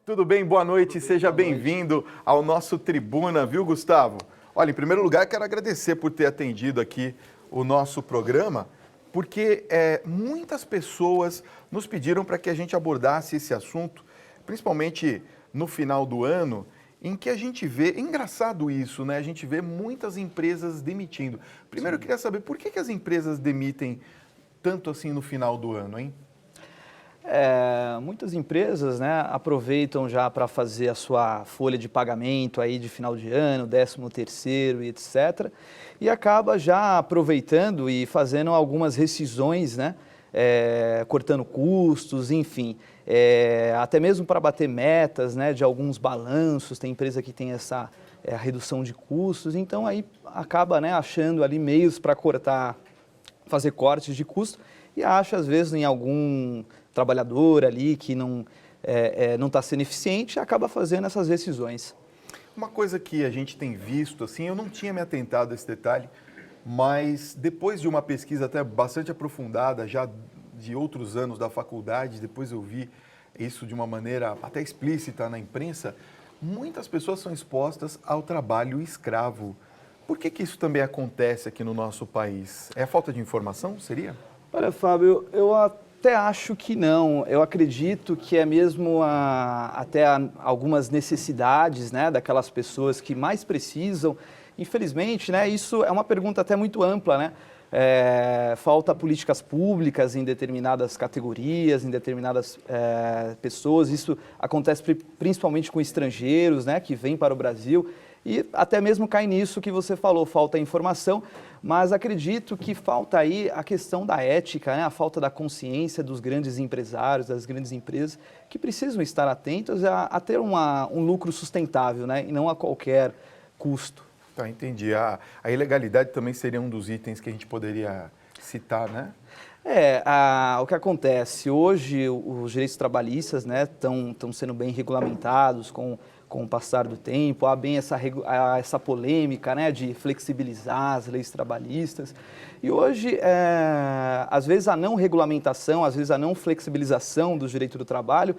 Tudo bem? Boa noite, seja bem-vindo ao nosso Tribuna, viu, Gustavo? Olha, em primeiro lugar, quero agradecer por ter atendido aqui o nosso programa, porque muitas pessoas nos pediram para que a gente abordasse esse assunto, principalmente no final do ano, em que a gente vê, é engraçado isso, né? A gente vê muitas empresas demitindo. Primeiro, eu queria saber por que as empresas demitem tanto assim no final do ano, hein? Muitas empresas, né, aproveitam já para fazer a sua folha de pagamento aí de final de ano, 13º e etc. E acaba já aproveitando e fazendo algumas rescisões, né, cortando custos, enfim. Até mesmo para bater metas, né, de alguns balanços, tem empresa que tem essa redução de custos, então aí acaba, né, achando ali meios para cortar, fazer cortes de custo e acha às vezes em algum trabalhador ali que não está sendo eficiente, acaba fazendo essas decisões. Uma coisa que a gente tem visto, assim, eu não tinha me atentado a esse detalhe, mas depois de uma pesquisa até bastante aprofundada, já de outros anos da faculdade, depois eu vi isso de uma maneira até explícita na imprensa, muitas pessoas são expostas ao trabalho escravo. Por que isso também acontece aqui no nosso país? É falta de informação, seria? Olha, Fábio, eu até acho que não. Eu acredito que é mesmo algumas necessidades, né, daquelas pessoas que mais precisam. Infelizmente, né, isso é uma pergunta até muito ampla, né? Falta políticas públicas em determinadas categorias, em determinadas pessoas. Isso acontece principalmente com estrangeiros, né, que vêm para o Brasil. E até mesmo cai nisso que você falou, falta informação, mas acredito que falta aí a questão da ética, né? A falta da consciência dos grandes empresários, das grandes empresas, que precisam estar atentos a ter um lucro sustentável, né? E não a qualquer custo. Tá, entendi. A ilegalidade também seria um dos itens que a gente poderia citar, né? O que acontece, hoje os direitos trabalhistas, né, estão sendo bem regulamentados com o passar do tempo, há bem essa polêmica, né, de flexibilizar as leis trabalhistas. E hoje, às vezes, a não regulamentação, às vezes a não flexibilização do direito do trabalho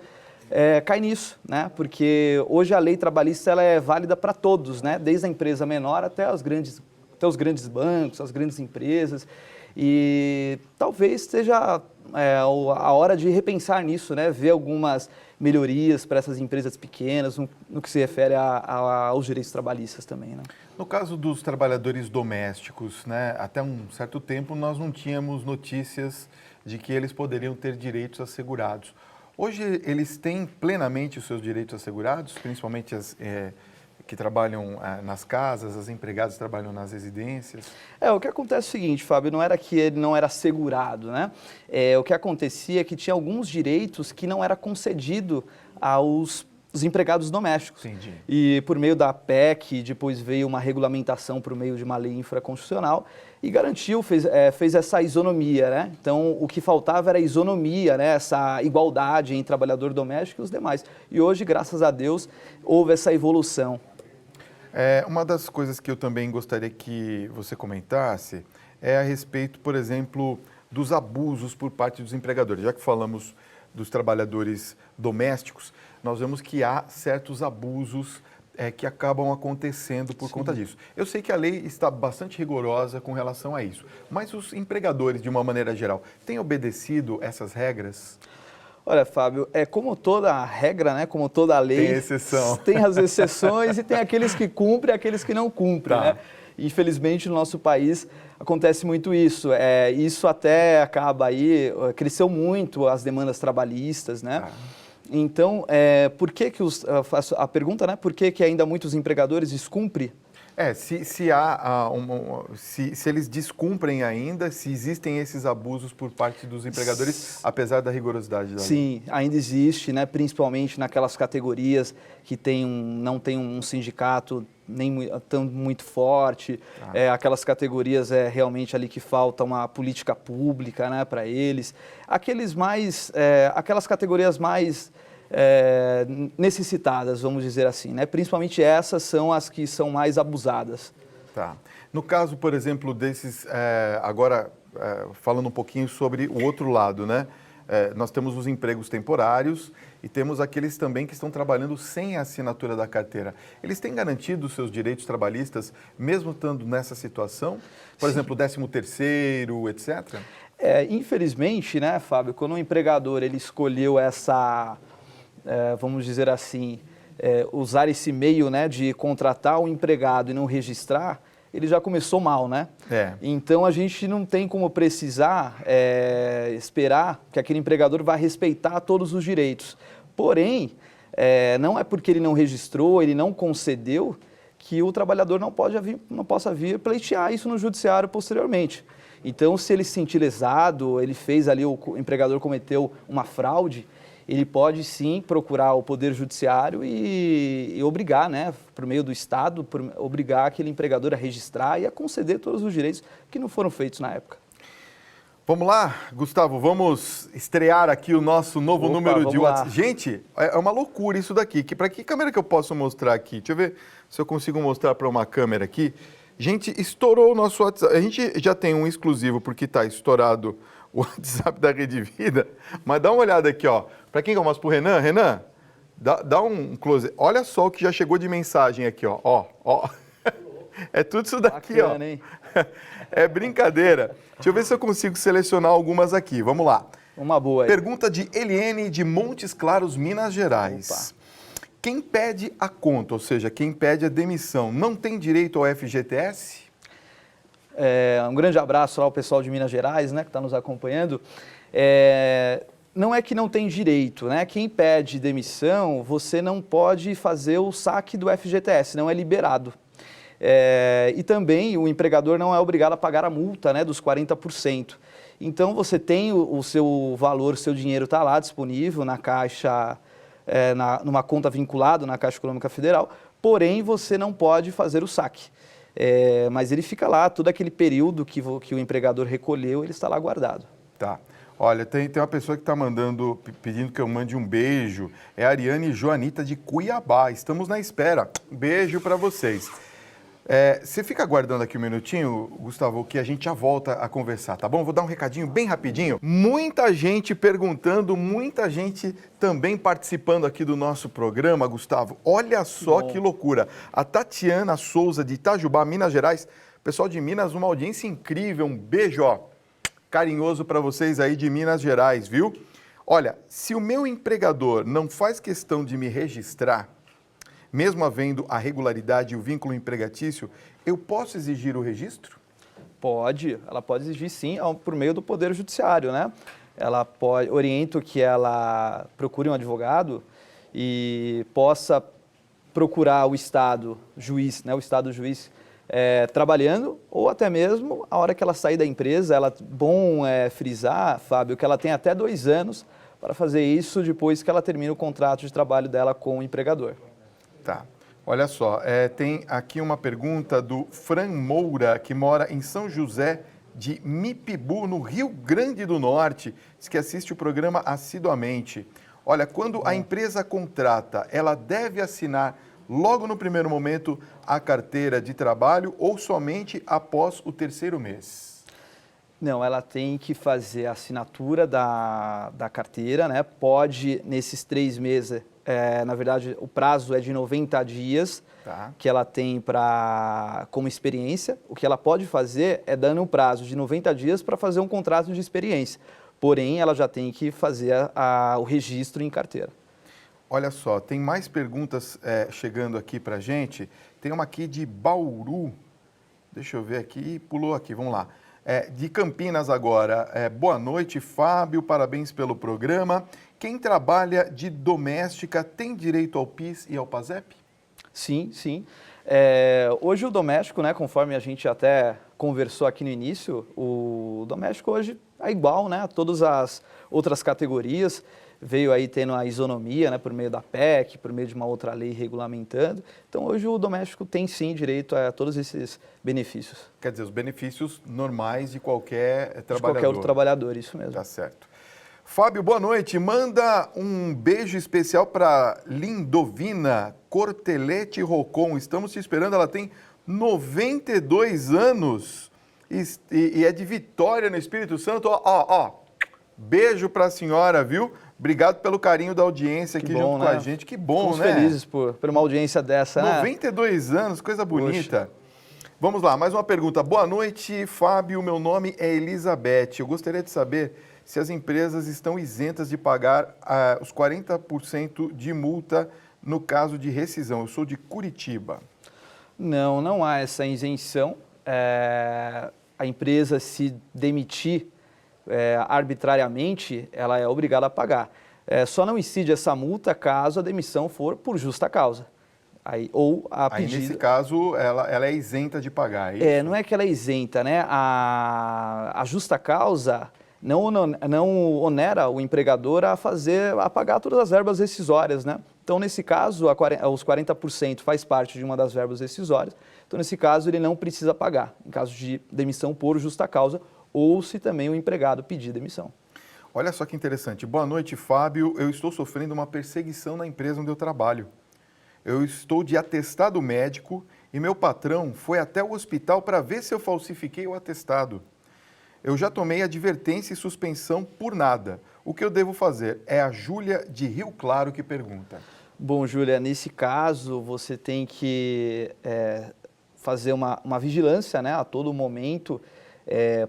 cai nisso, né? Porque hoje a lei trabalhista ela é válida para todos, né? Desde a empresa menor até os grandes bancos, as grandes empresas. E talvez seja a hora de repensar nisso, né? Ver algumas melhorias para essas empresas pequenas no que se refere aos direitos trabalhistas também, né? No caso dos trabalhadores domésticos, né, até um certo tempo nós não tínhamos notícias de que eles poderiam ter direitos assegurados. Hoje eles têm plenamente os seus direitos assegurados, principalmente as que trabalham nas casas, as empregadas que trabalham nas residências? O que acontece é o seguinte, Fábio, não era que ele não era assegurado, né? O que acontecia é que tinha alguns direitos que não era concedido aos empregados domésticos. Entendi. E por meio da PEC, depois veio uma regulamentação por meio de uma lei infraconstitucional e garantiu, fez essa isonomia, né? Então, o que faltava era a isonomia, né? Essa igualdade entre trabalhador doméstico e os demais. E hoje, graças a Deus, houve essa evolução. Uma das coisas que eu também gostaria que você comentasse é a respeito, por exemplo, dos abusos por parte dos empregadores. Já que falamos dos trabalhadores domésticos, nós vemos que há certos abusos que acabam acontecendo por conta disso. Eu sei que a lei está bastante rigorosa com relação a isso, mas os empregadores, de uma maneira geral, têm obedecido essas regras? Olha, Fábio, como toda regra, né, como toda lei, tem exceção. Tem as exceções e tem aqueles que cumprem e aqueles que não cumprem, né? Infelizmente, no nosso país acontece muito isso. Isso até acaba aí, cresceu muito as demandas trabalhistas, né? Então, por que a pergunta, né, por que ainda muitos empregadores descumprem? Se eles descumprem ainda, se existem esses abusos por parte dos empregadores, apesar da rigorosidade da lei. Sim, ainda existe, né, principalmente naquelas categorias que não tem um sindicato nem tão muito forte, aquelas categorias realmente ali que falta uma política pública, né, para eles. Aquelas categorias mais necessitadas, vamos dizer assim, né? Principalmente essas são as que são mais abusadas. Tá. No caso, por exemplo, desses, agora falando um pouquinho sobre o outro lado, né? nós temos os empregos temporários e temos aqueles também que estão trabalhando sem a assinatura da carteira. Eles têm garantido os seus direitos trabalhistas, mesmo estando nessa situação? Por exemplo, 13º, etc.? Infelizmente, né, Fábio, quando o empregador ele escolheu vamos dizer assim, usar esse meio, né, de contratar o empregado e não registrar, ele já começou mal, né? Então, a gente não tem como precisar esperar que aquele empregador vá respeitar todos os direitos. Porém, não é porque ele não registrou, ele não concedeu, que o trabalhador não possa vir pleitear isso no judiciário posteriormente. Então, se ele se sentir lesado, ele fez ali, o empregador cometeu uma fraude, ele pode sim procurar o Poder Judiciário e obrigar, né, por meio do Estado, obrigar aquele empregador a registrar e a conceder todos os direitos que não foram feitos na época. Vamos lá, Gustavo, vamos estrear aqui o nosso novo número de WhatsApp. Gente, é uma loucura isso daqui. Para que câmera que eu posso mostrar aqui? Deixa eu ver se eu consigo mostrar para uma câmera aqui. Gente, estourou o nosso WhatsApp. A gente já tem um exclusivo porque está estourado o WhatsApp da Rede Vida, mas dá uma olhada aqui, ó. Para quem que eu mostro? Pro Renan? Renan, dá um close. Olha só o que já chegou de mensagem aqui, ó. Ó. É tudo isso daqui, bacana, ó. Hein? É brincadeira. Deixa eu ver se eu consigo selecionar algumas aqui. Vamos lá. Uma boa aí. Pergunta de Eliene de Montes Claros, Minas Gerais. Opa. Quem pede a conta, ou seja, quem pede a demissão, não tem direito ao FGTS? Um grande abraço lá ao pessoal de Minas Gerais, né, que está nos acompanhando. Não é que não tem direito, né? Quem pede demissão, você não pode fazer o saque do FGTS, não é liberado. E também o empregador não é obrigado a pagar a multa, né, dos 40%. Então você tem o seu valor, o seu dinheiro está lá disponível na Caixa, numa conta vinculada na Caixa Econômica Federal, porém você não pode fazer o saque. Mas ele fica lá, todo aquele período que o empregador recolheu, ele está lá guardado. Tá. Olha, tem uma pessoa que está pedindo que eu mande um beijo. É a Ariane Joanita de Cuiabá. Estamos na espera. Um beijo para vocês. Você fica aguardando aqui um minutinho, Gustavo, que a gente já volta a conversar, tá bom? Vou dar um recadinho bem rapidinho. Muita gente perguntando, muita gente também participando aqui do nosso programa, Gustavo. Olha só que loucura. A Tatiana Souza, de Itajubá, Minas Gerais. Pessoal de Minas, uma audiência incrível. Um beijo, ó, carinhoso para vocês aí de Minas Gerais, viu? Olha, se o meu empregador não faz questão de me registrar, mesmo havendo a regularidade e o vínculo empregatício, eu posso exigir o registro? Ela pode exigir sim, por meio do Poder Judiciário, né? Oriento que ela procure um advogado e possa procurar o Estado juiz, né? O Estado juiz trabalhando, ou até mesmo a hora que ela sair da empresa. Bom frisar, Fábio, que ela tem até 2 anos para fazer isso depois que ela termina o contrato de trabalho dela com o empregador. Tá. Olha só, tem aqui uma pergunta do Fran Moura, que mora em São José de Mipibu, no Rio Grande do Norte. Diz que assiste o programa assiduamente. Olha, quando a empresa contrata, ela deve assinar logo no primeiro momento a carteira de trabalho ou somente após o 3º mês? Não, ela tem que fazer a assinatura da carteira, né? Pode, nesses 3 meses, na verdade, o prazo é de 90 dias, tá, que ela tem como experiência. O que ela pode fazer é dando um prazo de 90 dias para fazer um contrato de experiência. Porém, ela já tem que fazer o registro em carteira. Olha só, tem mais perguntas chegando aqui para a gente. Tem uma aqui de Bauru. Deixa eu ver aqui. Pulou aqui, vamos lá. De Campinas agora. Boa noite, Fábio. Parabéns pelo programa. Quem trabalha de doméstica tem direito ao PIS e ao PASEP? Sim, sim. Hoje o doméstico, né, conforme a gente até conversou aqui no início, o doméstico hoje é igual, né, a todas as outras categorias. Veio aí tendo a isonomia, né, por meio da PEC, por meio de uma outra lei regulamentando. Então, hoje o doméstico tem sim direito a todos esses benefícios. Quer dizer, os benefícios normais de qualquer trabalhador. De qualquer outro trabalhador, isso mesmo. Tá certo. Fábio, boa noite. Manda um beijo especial para Lindovina Cortelete Rocon. Estamos te esperando. Ela tem 92 anos e é de Vitória, no Espírito Santo. Ó. Beijo para a senhora, viu? Obrigado pelo carinho da audiência aqui junto com a gente. Que bom, Ficamos né? felizes por uma audiência dessa, 92 anos, coisa bonita. Poxa. Vamos lá, mais uma pergunta. Boa noite, Fábio. Meu nome é Elizabeth. Eu gostaria de saber se as empresas estão isentas de pagar os 40% de multa no caso de rescisão. Eu sou de Curitiba. Não, não há essa isenção. A empresa, se demitir arbitrariamente, ela é obrigada a pagar. Só não incide essa multa caso a demissão for por justa causa. Aí nesse caso, ela é isenta de pagar, é isso? Não é que ela é isenta, né? A justa causa não onera o empregador a pagar todas as verbas rescisórias, né? Então, nesse caso, os 40% faz parte de uma das verbas rescisórias. Então, nesse caso, ele não precisa pagar, em caso de demissão por justa causa, ou se também o empregado pedir demissão. Olha só que interessante. Boa noite, Fábio. Eu estou sofrendo uma perseguição na empresa onde eu trabalho. Eu estou de atestado médico e meu patrão foi até o hospital para ver se eu falsifiquei o atestado. Eu já tomei advertência e suspensão por nada. O que eu devo fazer? É a Júlia de Rio Claro que pergunta. Bom, Júlia, nesse caso você tem que fazer uma vigilância, né, a todo momento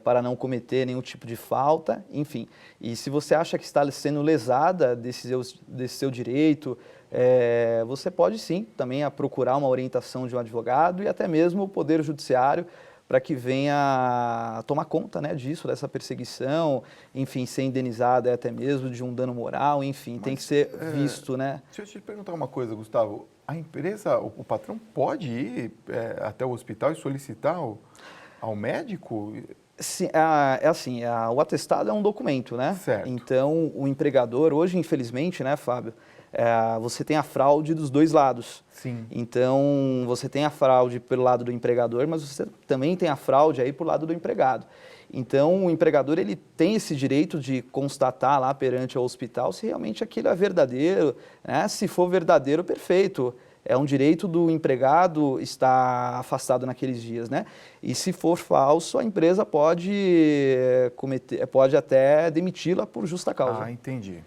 para não cometer nenhum tipo de falta, enfim. E se você acha que está sendo lesada desse seu direito, você pode sim também procurar uma orientação de um advogado e até mesmo o Poder Judiciário para que venha tomar conta, né, disso, dessa perseguição, enfim, ser indenizada até mesmo de um dano moral, enfim, mas tem que ser visto, né? Deixa eu te perguntar uma coisa, Gustavo. A empresa, o patrão pode ir até o hospital e solicitar ao médico? Sim, o atestado é um documento, né? Certo. Então, o empregador, hoje, infelizmente, né, Fábio, você tem a fraude dos dois lados. Sim. Então, você tem a fraude pelo lado do empregador, mas você também tem a fraude aí por lado do empregado. Então, o empregador ele tem esse direito de constatar lá perante o hospital se realmente aquilo é verdadeiro, né? Se for verdadeiro, perfeito. É um direito do empregado estar afastado naqueles dias, né? E se for falso, a empresa pode até demiti-la por justa causa. Ah, entendi.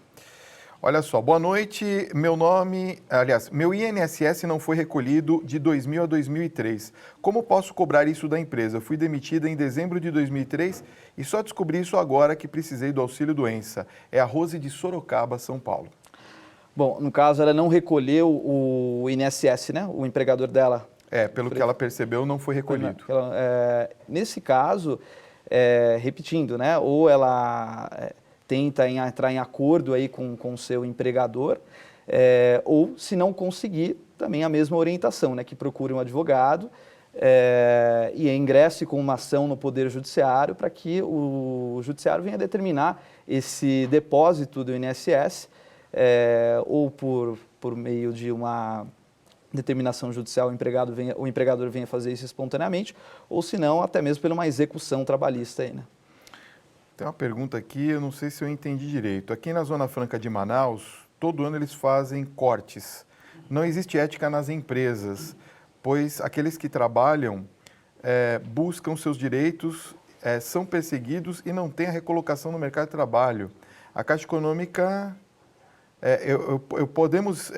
Olha só, boa noite. Meu INSS não foi recolhido de 2000 a 2003. Como posso cobrar isso da empresa? Eu fui demitida em dezembro de 2003 e só descobri isso agora que precisei do auxílio-doença. É a Rose de Sorocaba, São Paulo. Bom, no caso, ela não recolheu o INSS, né? O empregador dela. Pelo que ela percebeu, não foi recolhido. Nesse caso, repetindo, né? Ou ela tenta entrar em acordo aí com o seu empregador, ou, se não conseguir, também a mesma orientação, né? Que procure um advogado e ingresse com uma ação no Poder Judiciário para que o Judiciário venha determinar esse depósito do INSS, ou por meio de uma determinação judicial, o empregador venha fazer isso espontaneamente, ou se não, até mesmo por uma execução trabalhista aí, né? Tem uma pergunta aqui, eu não sei se eu entendi direito. Aqui na Zona Franca de Manaus, todo ano eles fazem cortes. Não existe ética nas empresas, pois aqueles que trabalham buscam seus direitos, são perseguidos e não têm a recolocação no mercado de trabalho. A Caixa Econômica... podemos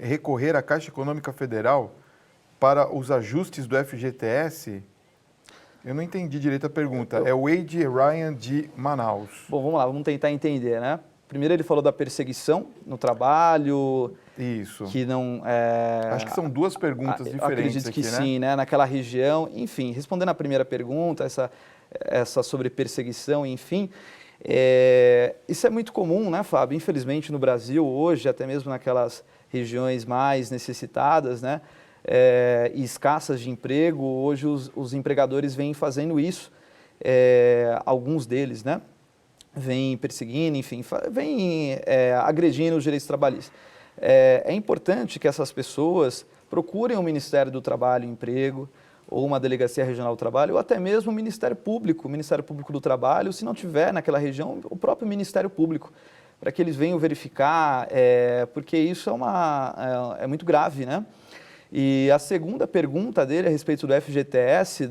recorrer à Caixa Econômica Federal para os ajustes do FGTS? Eu não entendi direito a pergunta. É o Wade Ryan de Manaus. Bom, vamos lá, vamos tentar entender, né? Primeiro ele falou da perseguição no trabalho. Isso. Que não... Acho que são duas perguntas diferentes acredito aqui, que né? sim, né? Naquela região. Enfim, respondendo à primeira pergunta, essa sobre perseguição, enfim... isso é muito comum, né, Fábio? Infelizmente no Brasil hoje, até mesmo naquelas regiões mais necessitadas, né, e escassas de emprego, hoje os empregadores vêm fazendo isso, alguns deles, né, vêm perseguindo, enfim, vêm agredindo os direitos trabalhistas. É importante que essas pessoas procurem o Ministério do Trabalho e Emprego, ou uma delegacia regional do trabalho, ou até mesmo o Ministério Público do Trabalho, se não tiver naquela região, o próprio Ministério Público, para que eles venham verificar, porque isso é muito grave, né? E a segunda pergunta dele a respeito do FGTS,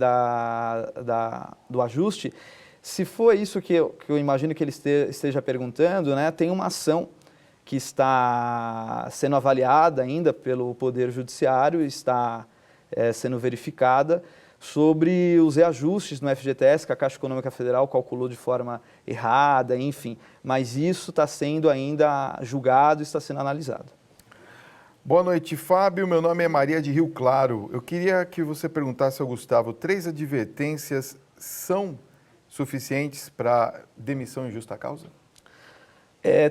do ajuste, Se for isso que eu imagino que ele esteja perguntando, né, tem uma ação que está sendo avaliada ainda pelo Poder Judiciário, está sendo verificada sobre os reajustes no FGTS que a Caixa Econômica Federal calculou de forma errada, enfim. Mas isso está sendo ainda julgado e está sendo analisado. Boa noite, Fábio. Meu nome é Maria de Rio Claro. Eu queria que você perguntasse ao Gustavo, 3 advertências são suficientes para demissão em justa causa?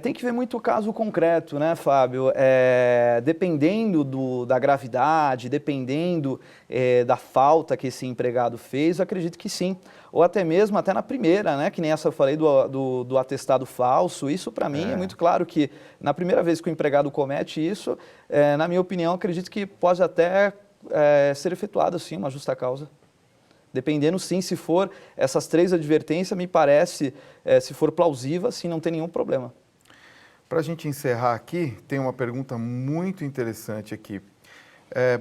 Tem que ver muito o caso concreto, né, Fábio? Dependendo da gravidade, dependendo da falta que esse empregado fez, eu acredito que sim. Ou até mesmo, até na primeira, né, que nem essa eu falei do atestado falso, isso para mim é muito claro que na primeira vez que o empregado comete isso, na minha opinião, acredito que pode até ser efetuada, sim, uma justa causa. Dependendo, sim, se for essas 3 advertências, me parece, se for plausível, sim, não tem nenhum problema. Para a gente encerrar aqui, tem uma pergunta muito interessante aqui.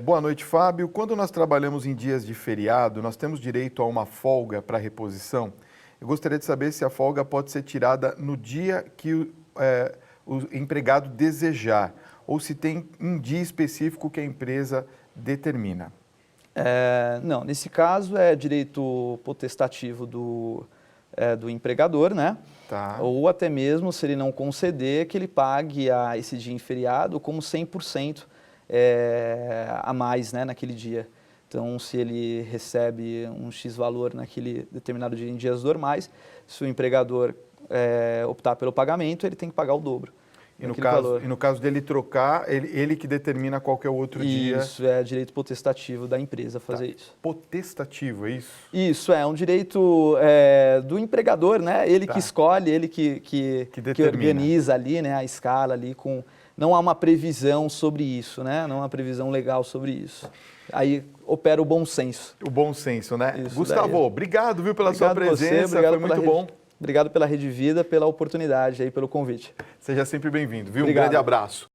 Boa noite, Fábio. Quando nós trabalhamos em dias de feriado, nós temos direito a uma folga para reposição? Eu gostaria de saber se a folga pode ser tirada no dia que o empregado desejar, ou se tem um dia específico que a empresa determina. Não, nesse caso é direito potestativo do empregador, né? Tá. Ou até mesmo, se ele não conceder, que ele pague esse dia em feriado como 100% a mais, né, naquele dia. Então, se ele recebe um X valor naquele determinado dia em dias normais, se o empregador optar pelo pagamento, ele tem que pagar o dobro. E no caso dele trocar, ele que determina qual que é o outro dia? Isso, é direito potestativo da empresa fazer isso. Potestativo, é isso? Isso, é um direito do empregador, né? Ele que escolhe, ele que organiza ali, né, a escala ali com... Não há uma previsão sobre isso, né? Não há uma previsão legal sobre isso. Aí opera o bom senso. O bom senso, né? Isso Gustavo, daí. obrigado, viu, pela sua presença, foi muito bom. Obrigado pela Rede Vida, pela oportunidade aí, pelo convite. Seja sempre bem-vindo, viu? Obrigado. Um grande abraço.